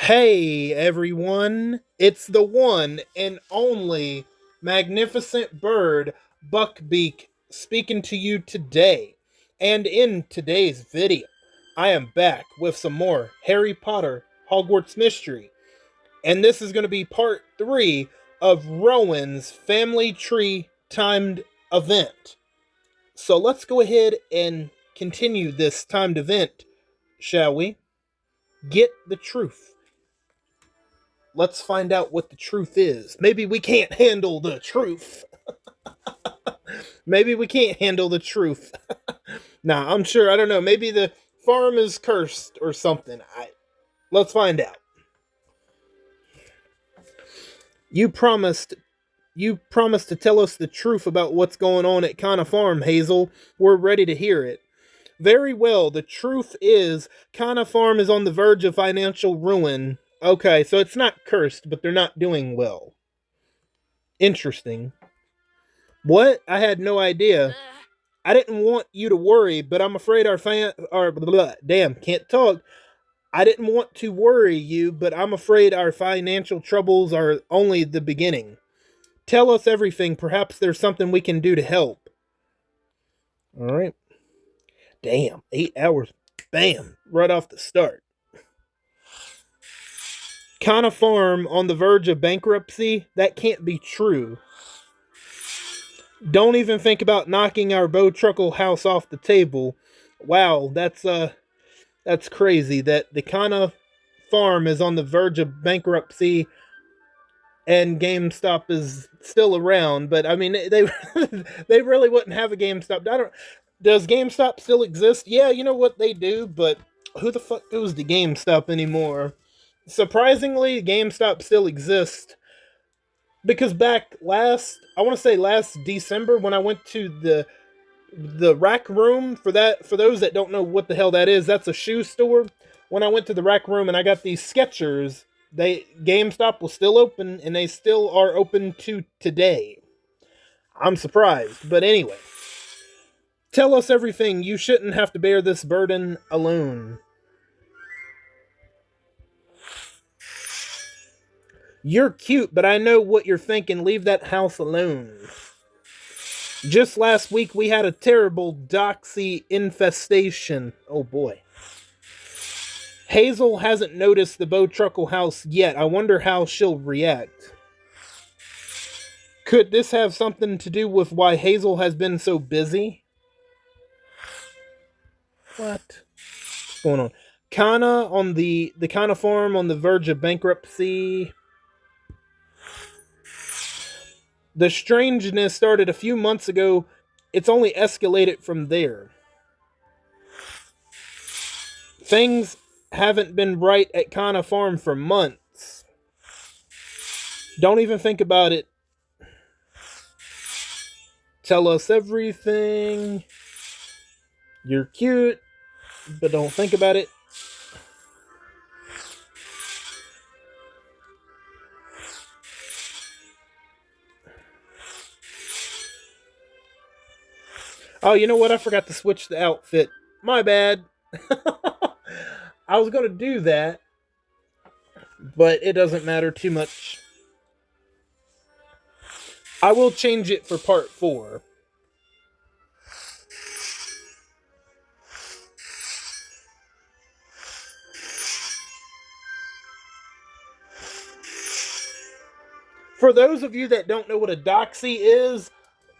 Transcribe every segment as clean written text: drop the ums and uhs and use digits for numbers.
Hey everyone, it's the one and only magnificent bird, Beak, speaking to you today. And in today's video, I am back with some more Harry Potter Hogwarts mystery. And this is going to be part 3 of Rowan's family tree timed event. So let's go ahead and continue this timed event, shall we? Get the truth. Let's find out what the truth is. Maybe we can't handle the truth. Maybe we can't handle the truth. Nah, I'm sure. I don't know. Maybe the farm is cursed or something. Let's find out. You promised. You promised to tell us the truth about what's going on at Kana Farm, Hazel. We're ready to hear it. Very well. The truth is, Kana Farm is on the verge of financial ruin. Okay, so it's not cursed, but they're not doing well. Interesting. What? I had no idea. I didn't want you to worry, but I'm afraid damn, can't talk. I didn't want to worry you, but I'm afraid our financial troubles are only the beginning. Tell us everything. Perhaps there's something we can do to help. All right. Damn, 8 hours. Bam, right off the start. Kana Farm on the verge of bankruptcy? That can't be true. Don't even think about knocking our Bowtruckle house off the table. Wow, that's crazy that the Kana Farm is on the verge of bankruptcy and GameStop is still around, but I mean they they really wouldn't have a GameStop. Does GameStop still exist? Yeah, you know what they do, but who the fuck goes to GameStop anymore? Surprisingly, GameStop still exists. Because I want to say last December when I went to the rack room for those that don't know what the hell that is, that's a shoe store. When I went to the rack room and I got these Skechers, GameStop was still open and they still are open to today. I'm surprised, but anyway. Tell us everything. You shouldn't have to bear this burden alone. You're cute, but I know what you're thinking. Leave that house alone. Just last week, we had a terrible doxy infestation. Oh boy. Hazel hasn't noticed the Bowtruckle house yet. I wonder how she'll react. Could this have something to do with why Hazel has been so busy? What? What's going on? Kana on the Kana farm on the verge of bankruptcy. The strangeness started a few months ago. It's only escalated from there. Things haven't been right at Kana Farm for months. Don't even think about it. Tell us everything. You're cute, but don't think about it. Oh, you know what? I forgot to switch the outfit. My bad. I was going to do that, but it doesn't matter too much. I will change it for part 4. For those of you that don't know what a doxy is,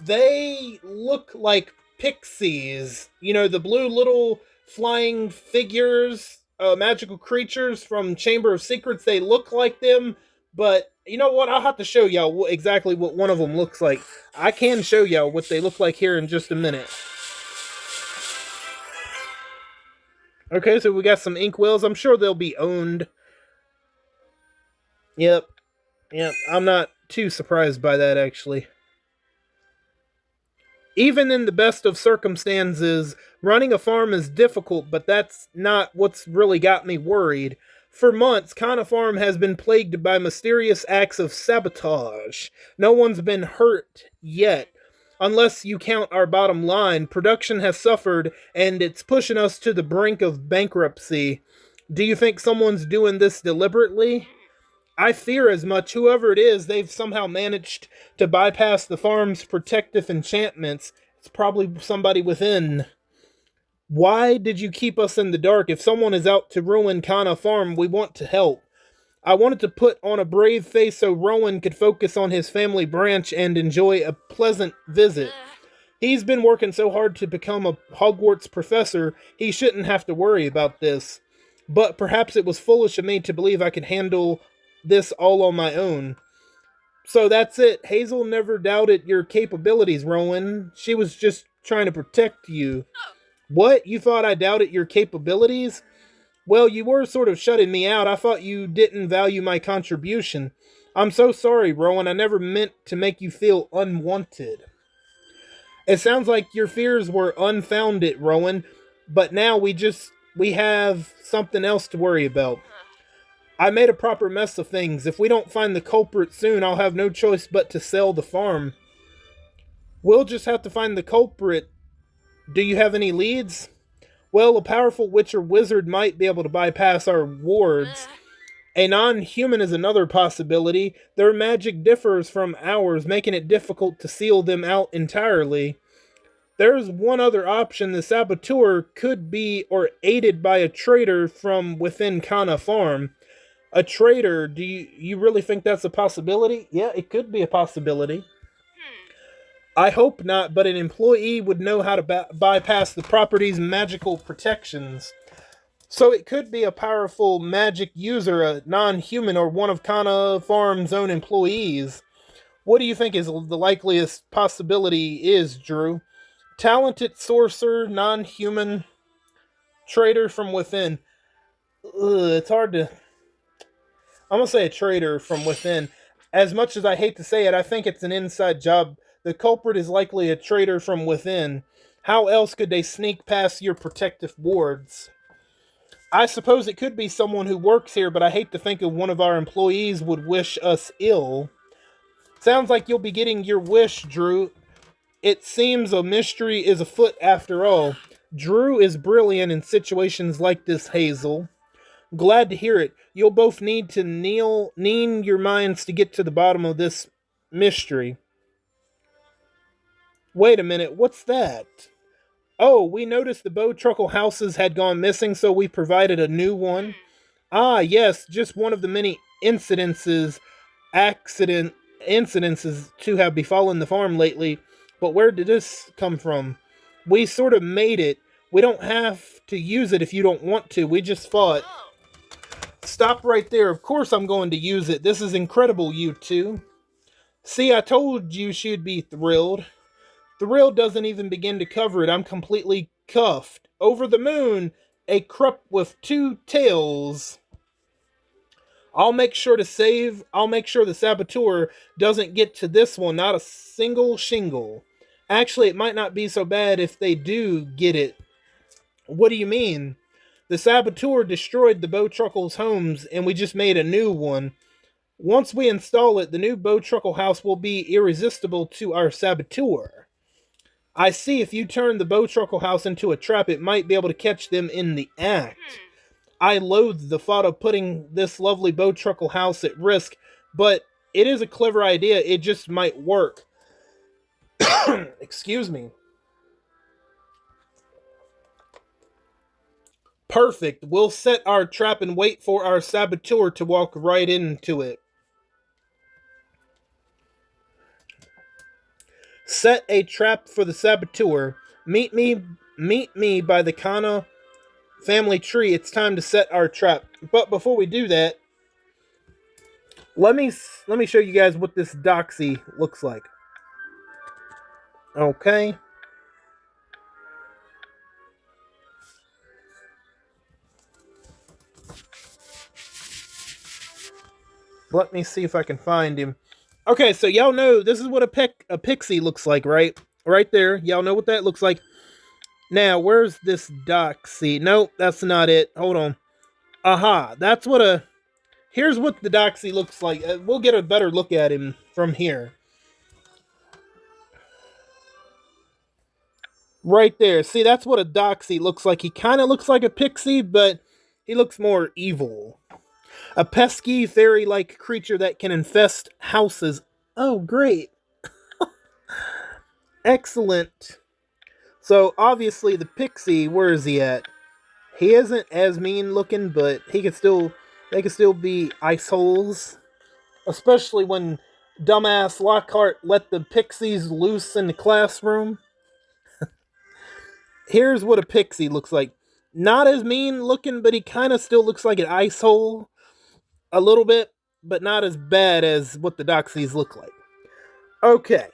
they look like pixies. You know, the blue little flying figures, magical creatures from Chamber of Secrets. They look like them, but you know what? I'll have to show y'all exactly what one of them looks like. I can show y'all what they look like here in just a minute. Okay, so we got some inkwells. I'm sure they'll be owned. Yep. I'm not too surprised by that, actually. Even in the best of circumstances, running a farm is difficult, but that's not what's really got me worried. For months, Kana Farm has been plagued by mysterious acts of sabotage. No one's been hurt yet. Unless you count our bottom line, production has suffered, and it's pushing us to the brink of bankruptcy. Do you think someone's doing this deliberately? I fear as much. Whoever it is, they've somehow managed to bypass the farm's protective enchantments. It's probably somebody within. Why did you keep us in the dark? If someone is out to ruin Kana Farm, we want to help. I wanted to put on a brave face so Rowan could focus on his family branch and enjoy a pleasant visit. He's been working so hard to become a Hogwarts professor, he shouldn't have to worry about this. But perhaps it was foolish of me to believe I could handle this all on my own. So that's it. Hazel never doubted your capabilities, Rowan. She was just trying to protect you. What? You thought I doubted your capabilities? Well, you were sort of shutting me out. I thought you didn't value my contribution. I'm so sorry, Rowan. I never meant to make you feel unwanted. It sounds like your fears were unfounded, Rowan, but now we have something else to worry about. I made a proper mess of things. If we don't find the culprit soon, I'll have no choice but to sell the farm. We'll just have to find the culprit. Do you have any leads? Well, a powerful witch or wizard might be able to bypass our wards. A non-human is another possibility. Their magic differs from ours, making it difficult to seal them out entirely. There's one other option. The saboteur could be or aided by a traitor from within Kana Farm. A traitor, do you really think that's a possibility? Yeah, it could be a possibility. I hope not, but an employee would know how to bypass the property's magical protections. So it could be a powerful magic user, a non-human, or one of Kana Farm's own employees. What do you think is the likeliest possibility is, Drew? Talented sorcerer, non-human, traitor from within. It's hard to... I'm going to say a traitor from within. As much as I hate to say it, I think it's an inside job. The culprit is likely a traitor from within. How else could they sneak past your protective wards? I suppose it could be someone who works here, but I hate to think of one of our employees would wish us ill. Sounds like you'll be getting your wish, Drew. It seems a mystery is afoot after all. Drew is brilliant in situations like this, Hazel. Glad to hear it. You'll both need to lean your minds to get to the bottom of this mystery. Wait a minute, what's that? Oh, we noticed the Bowtruckle houses had gone missing, so we provided a new one. Ah, yes, just one of the many incidences to have befallen the farm lately. But where did this come from? We sort of made it. We don't have to use it if you don't want to. We just thought. Stop right there. Of course I'm going to use it. This is incredible, you two. See, I told you she'd be thrilled. Thrilled doesn't even begin to cover it. I'm completely cuffed. Over the moon, a Krupp with two tails. I'll make sure the saboteur doesn't get to this one. Not a single shingle. Actually, it might not be so bad if they do get it. What do you mean? The saboteur destroyed the Bowtruckle's homes, and we just made a new one. Once we install it, the new Bowtruckle house will be irresistible to our saboteur. I see. If you turn the Bowtruckle house into a trap, it might be able to catch them in the act. I loathe the thought of putting this lovely Bowtruckle house at risk, but it is a clever idea. It just might work. Excuse me. Perfect. We'll set our trap and wait for our saboteur to walk right into it. Set a trap for the saboteur. Meet me by the Kana family tree. It's time to set our trap. But before we do that, let me show you guys what this doxy looks like. Okay. Let me see if I can find him. Okay, so y'all know this is what a pixie looks like, right? Right there. Y'all know what that looks like. Now, where's this doxy? Nope, that's not it. Hold on. Aha, that's what here's what the doxy looks like. We'll get a better look at him from here. Right there. See, that's what a doxy looks like. He kind of looks like a pixie, but He looks more evil. A pesky, fairy-like creature that can infest houses. Oh, great. Excellent. So, obviously, the pixie, where is he at? He isn't as mean looking, but they can still be ice holes. Especially when dumbass Lockhart let the pixies loose in the classroom. Here's what a pixie looks like. Not as mean looking, but he kind of still looks like an ice hole. A little bit, but not as bad as what the Doxies look like. Okay,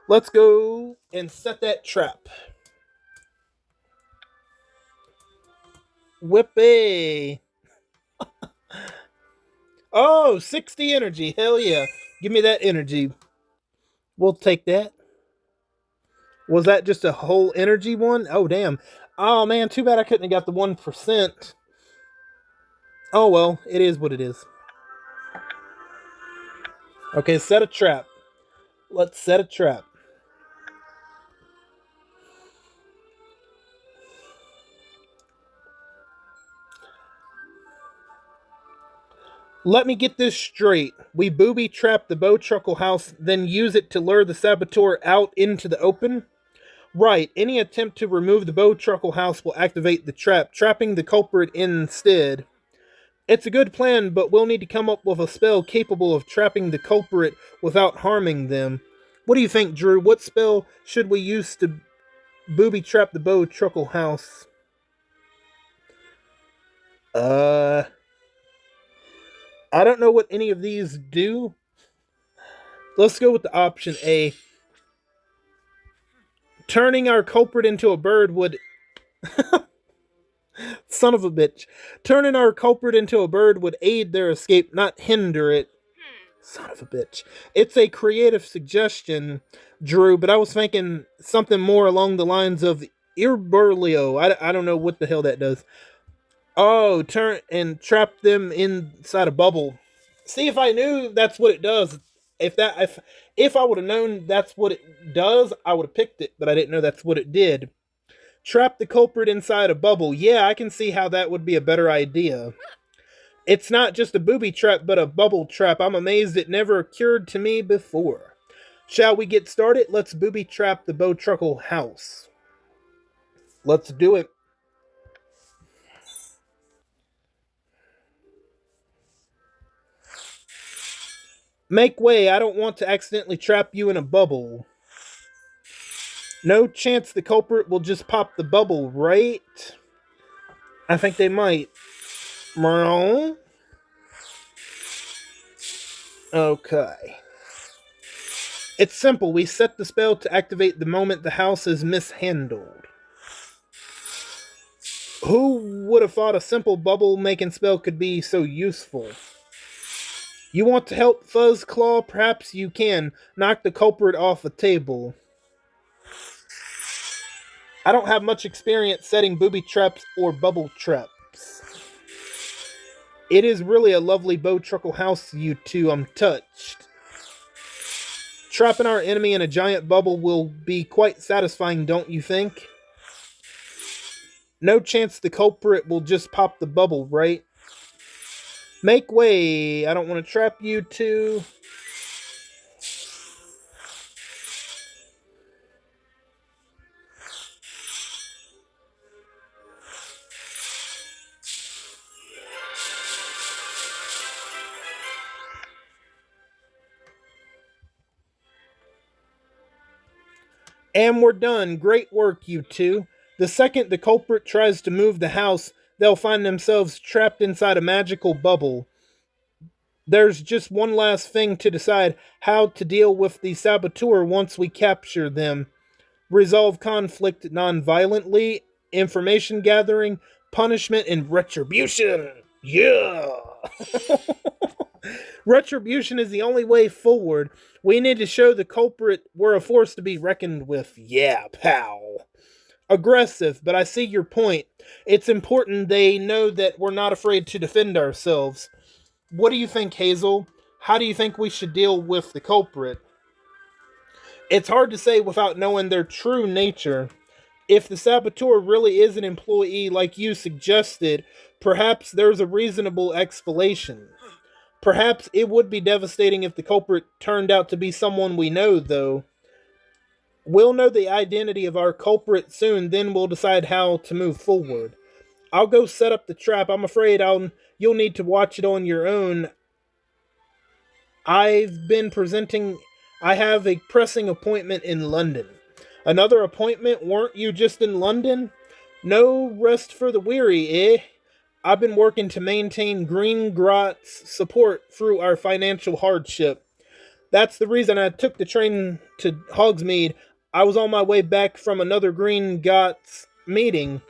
let's go and set that trap. Whippy. Oh, 60 energy. Hell yeah. Give me that energy. We'll take that. Was that just a whole energy one? Oh, damn. Oh, man, too bad I couldn't have got the 1%. Oh, well, it is what it is. Okay, set a trap. Let's set a trap. Let me get this straight. We booby trap the Bowtruckle house, then use it to lure the saboteur out into the open? Right, any attempt to remove the Bowtruckle house will activate the trap, trapping the culprit instead. It's a good plan, but we'll need to come up with a spell capable of trapping the culprit without harming them. What do you think, Drew? What spell should we use to booby trap the Bowtruckle house? I don't know what any of these do. Let's go with the option A. Turning our culprit into a bird would... Son of a bitch. Turning our culprit into a bird would aid their escape, not hinder it. Son of a bitch. It's a creative suggestion, Drew, but I was thinking something more along the lines of Irburlio. I don't know what the hell that does. Oh, turn and trap them inside a bubble. See, if I knew that's what it does, if I would have known that's what it does, I would have picked it, but I didn't know that's what it did. Trap the culprit inside a bubble. Yeah, I can see how that would be a better idea. It's not just a booby trap, but a bubble trap. I'm amazed it never occurred to me before. Shall we get started? Let's booby trap the Bowtruckle house. Let's do it. Make way, I don't want to accidentally trap you in a bubble. No chance the culprit will just pop the bubble, right? I think they might. Okay. It's simple. We set the spell to activate the moment the house is mishandled. Who would have thought a simple bubble making spell could be so useful? You want to help Fuzz Claw? Perhaps you can. Knock the culprit off a table. I don't have much experience setting booby traps or bubble traps. It is really a lovely Bowtruckle house, you two. I'm touched. Trapping our enemy in a giant bubble will be quite satisfying, don't you think? No chance the culprit will just pop the bubble, right? Make way. I don't want to trap you two. And we're done. Great work, you two. The second the culprit tries to move the house, they'll find themselves trapped inside a magical bubble. There's just one last thing to decide: how to deal with the saboteur once we capture them. Resolve conflict non-violently, information gathering, punishment, and retribution. Yeah! Retribution is the only way forward. We need to show the culprit we're a force to be reckoned with. Yeah, pal. Aggressive, but I see your point. It's important they know that we're not afraid to defend ourselves. What do you think, Hazel? How do you think we should deal with the culprit? It's hard to say without knowing their true nature. If the saboteur really is an employee like you suggested, perhaps there's a reasonable explanation. Perhaps it would be devastating if the culprit turned out to be someone we know, though. We'll know the identity of our culprit soon, then we'll decide how to move forward. I'll go set up the trap. I'm afraid you'll need to watch it on your own. I've been presenting I have a pressing appointment in London. Another appointment? Weren't you just in London? No rest for the weary, eh? I've been working to maintain Green Grot's support through our financial hardship. That's the reason I took the train to Hogsmeade. I was on my way back from another Green Grot's meeting.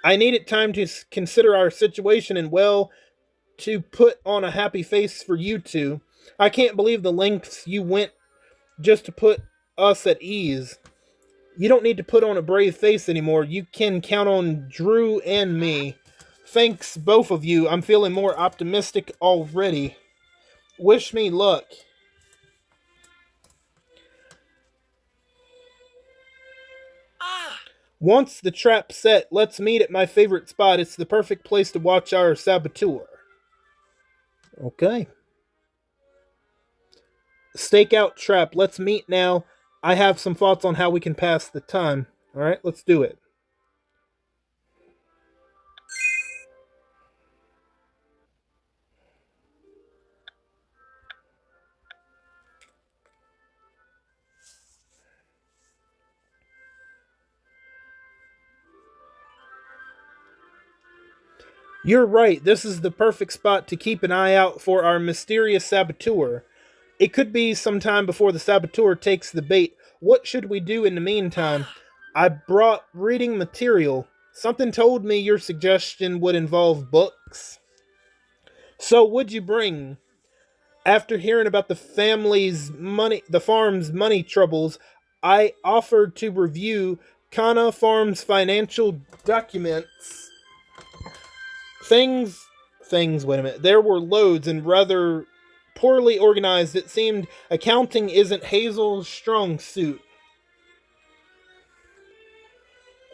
I needed time to consider our situation and, well, to put on a happy face for you two. I can't believe the lengths you went just to put us at ease. You don't need to put on a brave face anymore. You can count on Drew and me. Thanks, both of you. I'm feeling more optimistic already. Wish me luck. Once the trap's set, let's meet at my favorite spot. It's the perfect place to watch our saboteur. Okay. Stakeout trap. Let's meet now. I have some thoughts on how we can pass the time. Alright, let's do it. You're right, this is the perfect spot to keep an eye out for our mysterious saboteur. It could be some time before the saboteur takes the bait. What should we do in the meantime? I brought reading material. Something told me your suggestion would involve books. So, what'd you bring? After hearing about the farm's money troubles, I offered to review Kana Farm's financial documents. Wait a minute. There were loads and rather poorly organized. It seemed accounting isn't Hazel's strong suit.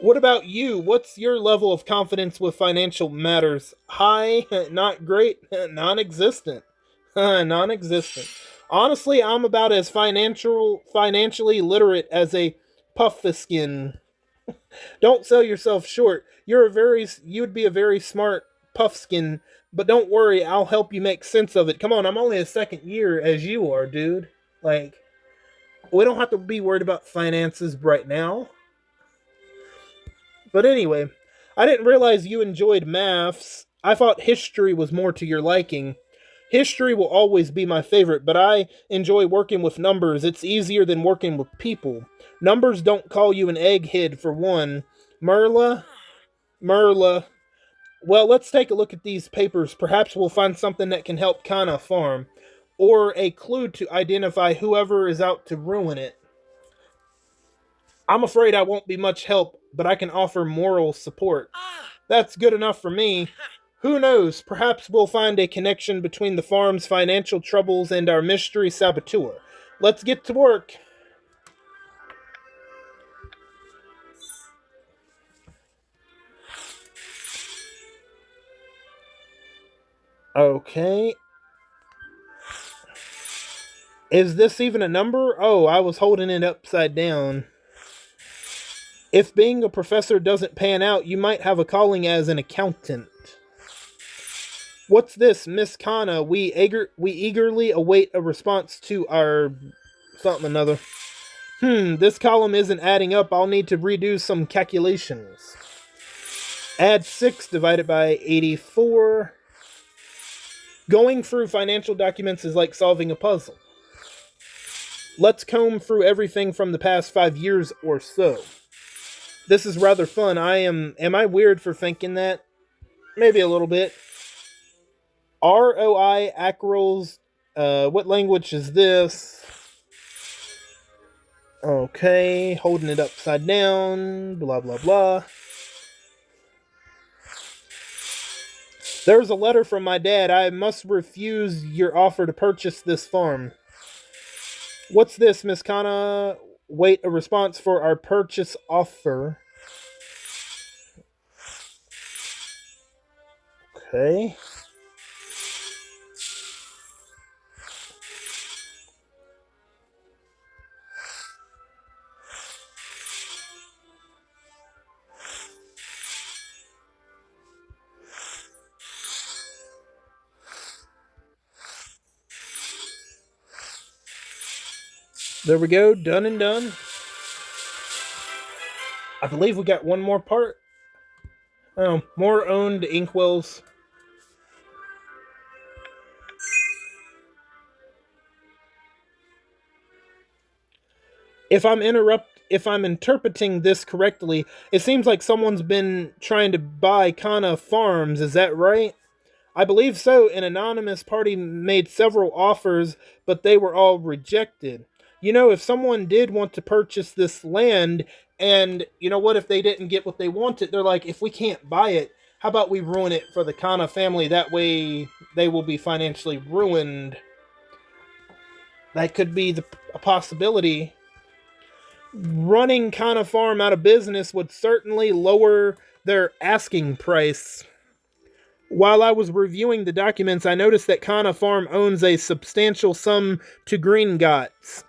What about you? What's your level of confidence with financial matters? High, not great, non-existent. Non-existent. Honestly, I'm about as financially literate as a puffskin. Don't sell yourself short. You'd be a very smart puffskin, but don't worry, I'll help you make sense of it. Come on, I'm only a second year as you are, dude. Like, we don't have to be worried about finances right now. But anyway, I didn't realize you enjoyed maths. I thought history was more to your liking. History will always be my favorite, but I enjoy working with numbers. It's easier than working with people. Numbers don't call you an egghead, for one. Merla? Well, let's take a look at these papers. Perhaps we'll find something that can help Kana Farm. Or a clue to identify whoever is out to ruin it. I'm afraid I won't be much help, but I can offer moral support. That's good enough for me. Who knows? Perhaps we'll find a connection between the farm's financial troubles and our mystery saboteur. Let's get to work. Okay. Is this even a number? Oh, I was holding it upside down. If being a professor doesn't pan out, you might have a calling as an accountant. What's this, Miss Kana? We eagerly await a response to our something another. This column isn't adding up. I'll need to redo some calculations. Add 6 divided by 84. Going through financial documents is like solving a puzzle. Let's comb through everything from the past 5 years or so. This is rather fun. Am I weird for thinking that? Maybe a little bit. ROI Acrels. What language is this? Okay, holding it upside down. Blah, blah, blah. There's a letter from my dad. I must refuse your offer to purchase this farm. What's this, Miss Kana? Wait a response for our purchase offer. Okay. There we go. Done and done. I believe we got one more part. Oh, more owned inkwells. If I'm interpreting this correctly, it seems like someone's been trying to buy Kana Farms, is that right? I believe so. An anonymous party made several offers, but they were all rejected. You know, if someone did want to purchase this land, and you know what, if they didn't get what they wanted, they're like, if we can't buy it, how about we ruin it for the Kana family? That way they will be financially ruined. That could be a possibility. Running Kana Farm out of business would certainly lower their asking price. While I was reviewing the documents, I noticed that Kana Farm owns a substantial sum to Gringotts.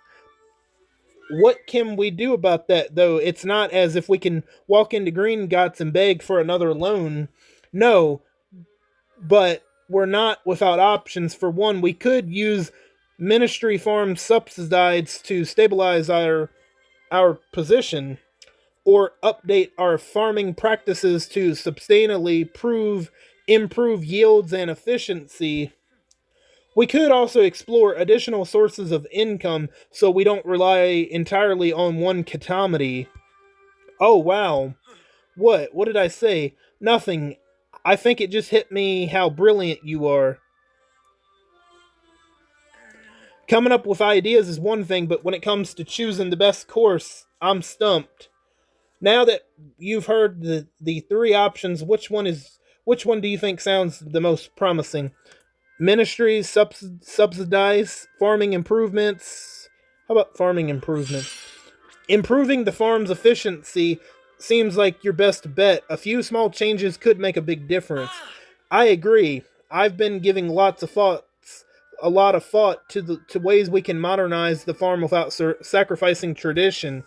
What can we do about that, though? It's not as if we can walk into Gringotts and beg for another loan. No, but we're not without options. For one, we could use Ministry Farm subsidies to stabilize our position, or update our farming practices to sustainably improve yields and efficiency. We could also explore additional sources of income so we don't rely entirely on one catamity. Oh wow. What did I say? Nothing. I think it just hit me how brilliant you are. Coming up with ideas is one thing, but when it comes to choosing the best course, I'm stumped. Now that you've heard the three options, which one do you think sounds the most promising? Ministries subsidize farming improvements. How about farming improvement? Improving the farm's efficiency seems like your best bet. A few small changes could make a big difference. I agree. I've been giving a lot of thought to ways we can modernize the farm without sacrificing tradition.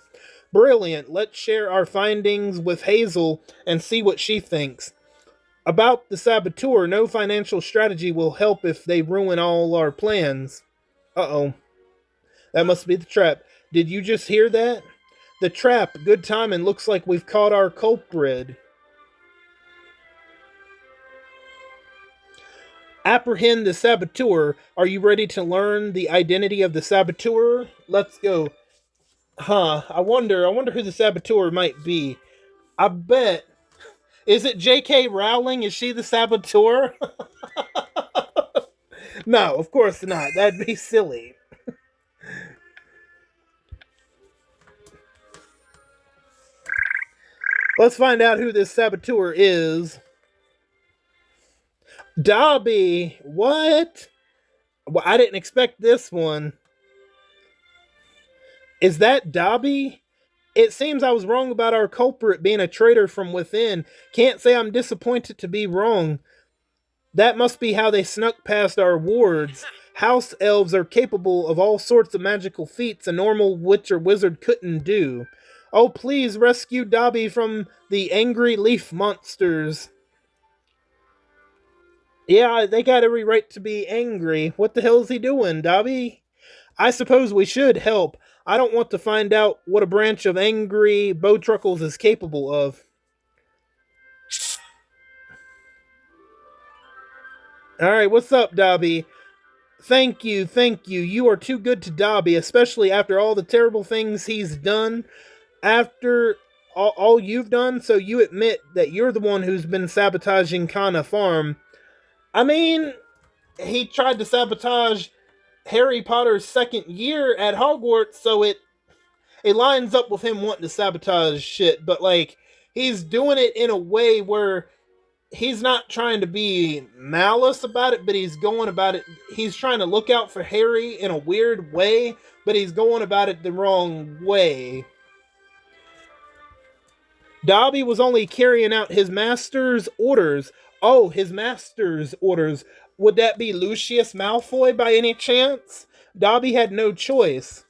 Brilliant. Let's share our findings with Hazel and see what she thinks. About the saboteur, no financial strategy will help if they ruin all our plans. Uh-oh. That must be the trap. Did you just hear that? The trap. Good timing. Looks like we've caught our culprit. Apprehend the saboteur. Are you ready to learn the identity of the saboteur? Let's go. I wonder who the saboteur might be. I bet. Is it J.K. Rowling? Is she the saboteur? No, of course not. That'd be silly. Let's find out who this saboteur is. Dobby! What? Well, I didn't expect this one. Is that Dobby? It seems I was wrong about our culprit being a traitor from within. Can't say I'm disappointed to be wrong. That must be how they snuck past our wards. House elves are capable of all sorts of magical feats a normal witch or wizard couldn't do. Oh, please rescue Dobby from the angry leaf monsters. Yeah, they got every right to be angry. What the hell is he doing, Dobby? I suppose we should help. I don't want to find out what a branch of angry Bowtruckles is capable of. Alright, what's up, Dobby? Thank you. You are too good to Dobby, especially after all the terrible things he's done. After all you've done, so you admit that you're the one who's been sabotaging Kana Farm. I mean, he tried to sabotage Harry Potter's second year at Hogwarts, so it lines up with him wanting to sabotage shit, but like, he's doing it in a way where he's not trying to be malice about it, but he's going about it. He's trying to look out for Harry in a weird way, but he's going about it the wrong way. Dobby was only carrying out his master's orders. Oh, his master's orders. Would that be Lucius Malfoy by any chance? Dobby had no choice.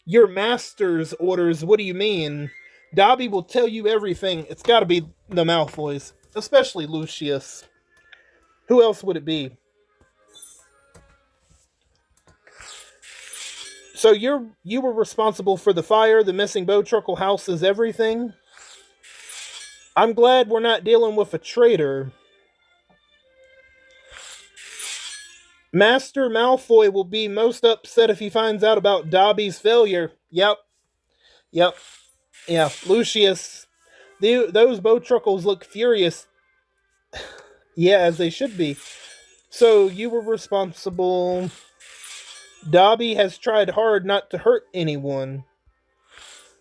Your master's orders, what do you mean? Dobby will tell you everything. It's gotta be the Malfoys. Especially Lucius. Who else would it be? So you were responsible for the fire, the missing Bowtruckle houses, everything? I'm glad we're not dealing with a traitor. Master Malfoy will be most upset if he finds out about Dobby's failure. Yep. Yep. Yeah. Lucius. Those Bowtruckles look furious. Yeah, as they should be. So you were responsible. Dobby has tried hard not to hurt anyone.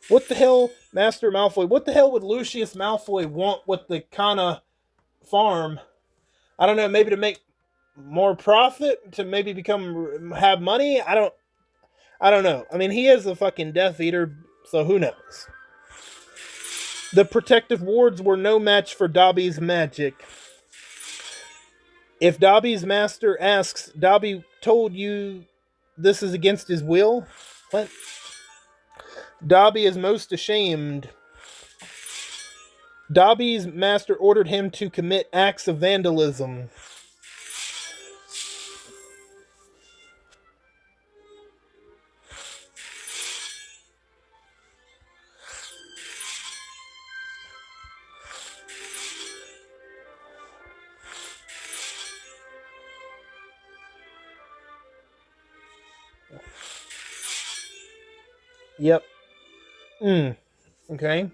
What the hell, Master Malfoy? What the hell would Lucius Malfoy want with the Kana farm? I don't know, maybe to make more profit, to maybe have money. I don't know. I mean, he is a fucking Death Eater, so who knows? The protective wards were no match for Dobby's magic. If Dobby's master asks, Dobby told you this is against his will? What? Dobby is most ashamed. Dobby's master ordered him to commit acts of vandalism. Yep. Okay.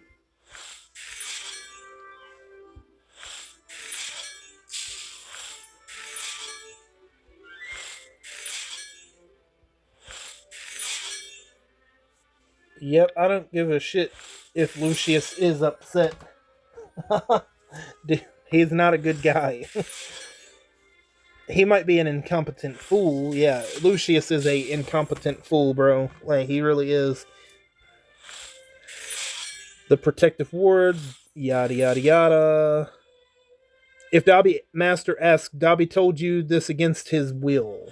Yep, I don't give a shit if Lucius is upset. He's not a good guy. He might be an incompetent fool. Yeah, Lucius is a incompetent fool, bro. Like, he really is. The protective wards, yada yada yada. If Dobby Master asks, Dobby told you this against his will.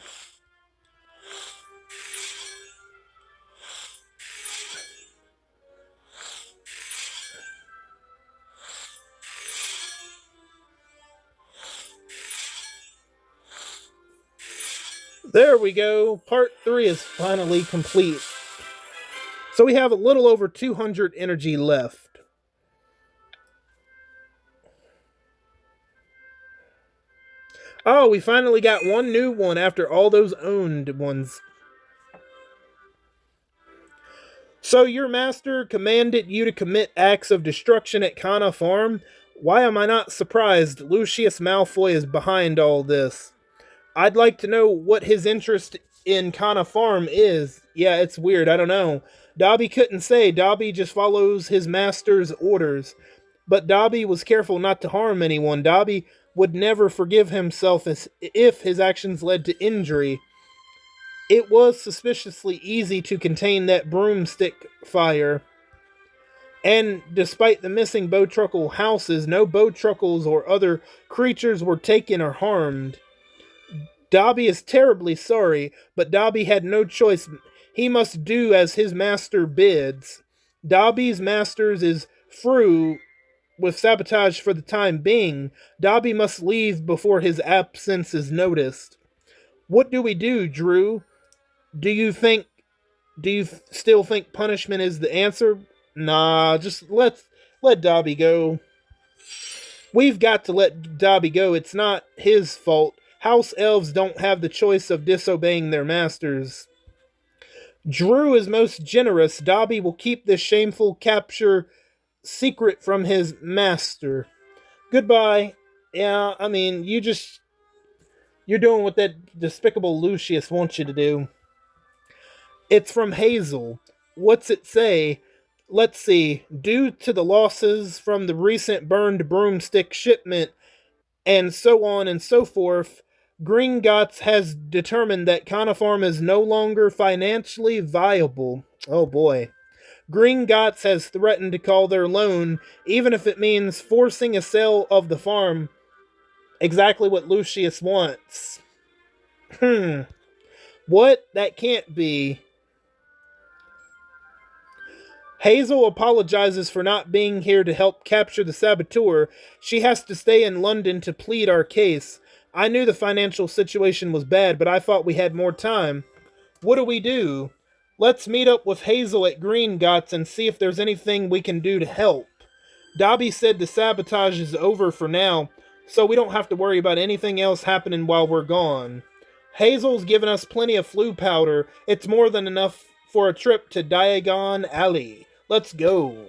There we go. Part 3 is finally complete. So we have a little over 200 energy left. Oh, we finally got one new one after all those owned ones. So your master commanded you to commit acts of destruction at Kana Farm? Why am I not surprised? Lucius Malfoy is behind all this. I'd like to know what his interest in Kana Farm is. Yeah, it's weird. I don't know. Dobby couldn't say. Dobby just follows his master's orders. But Dobby was careful not to harm anyone. Dobby would never forgive himself if his actions led to injury. It was suspiciously easy to contain that broomstick fire. And despite the missing Bowtruckle houses, no Bowtruckles or other creatures were taken or harmed. Dobby is terribly sorry, but Dobby had no choice. He must do as his master bids. Dobby's masters is through with sabotage for the time being. Dobby must leave before his absence is noticed. What do we do, Drew? Do you still think punishment is the answer? Nah, just let Dobby go. We've got to let Dobby go. It's not his fault. House elves don't have the choice of disobeying their masters. Drew is most generous. Dobby will keep this shameful capture secret from his master. Goodbye. Yeah, I mean, you're doing what that despicable Lucius wants you to do. It's from Hazel. What's it say? Let's see. Due to the losses from the recent burned broomstick shipment, and so on and so forth, Gringotts has determined that Kana Farm is no longer financially viable. Oh boy. Gringotts has threatened to call their loan, even if it means forcing a sale of the farm. Exactly what Lucius wants. What? That can't be. Hazel apologizes for not being here to help capture the saboteur. She has to stay in London to plead our case. I knew the financial situation was bad, but I thought we had more time. What do we do? Let's meet up with Hazel at Gringotts and see if there's anything we can do to help. Dobby said the sabotage is over for now, so we don't have to worry about anything else happening while we're gone. Hazel's given us plenty of flu powder. It's more than enough for a trip to Diagon Alley. Let's go.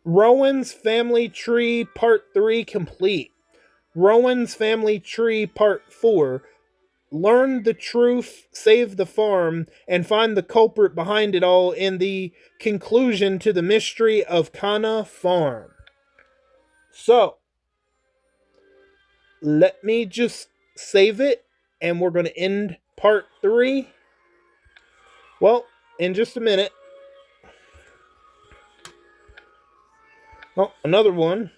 Rowan's Family Tree Part 3 complete. Rowan's Family Tree Part 4. Learn the truth, save the farm, and find the culprit behind it all in the conclusion to the mystery of Kana Farm. So, let me just save it, and we're going to end part 3. Well, in just a minute. Oh, another one.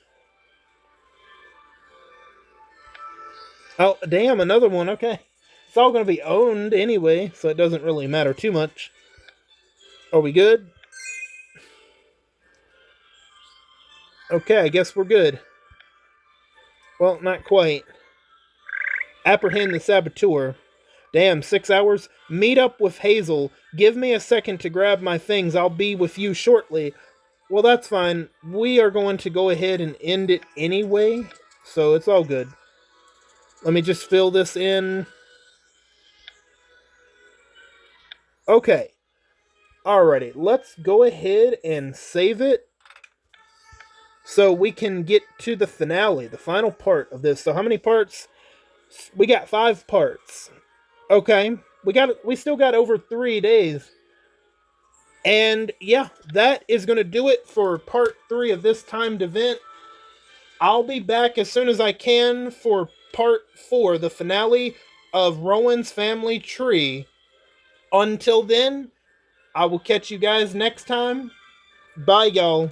Oh, damn, another one. Okay. It's all going to be owned anyway, so it doesn't really matter too much. Are we good? Okay, I guess we're good. Well, not quite. Apprehend the saboteur. Damn, 6 hours? Meet up with Hazel. Give me a second to grab my things. I'll be with you shortly. Well, that's fine. We are going to go ahead and end it anyway, so it's all good. Let me just fill this in. Okay. Alrighty, let's go ahead and save it so we can get to the finale, the final part of this. So how many parts? We got 5 parts. Okay. We still got over 3 days. And yeah, that is going to do it for part 3 of this timed event. I'll be back as soon as I can for part 4, the finale of Rowan's Family Tree. Until then, I will catch you guys next time. Bye, y'all.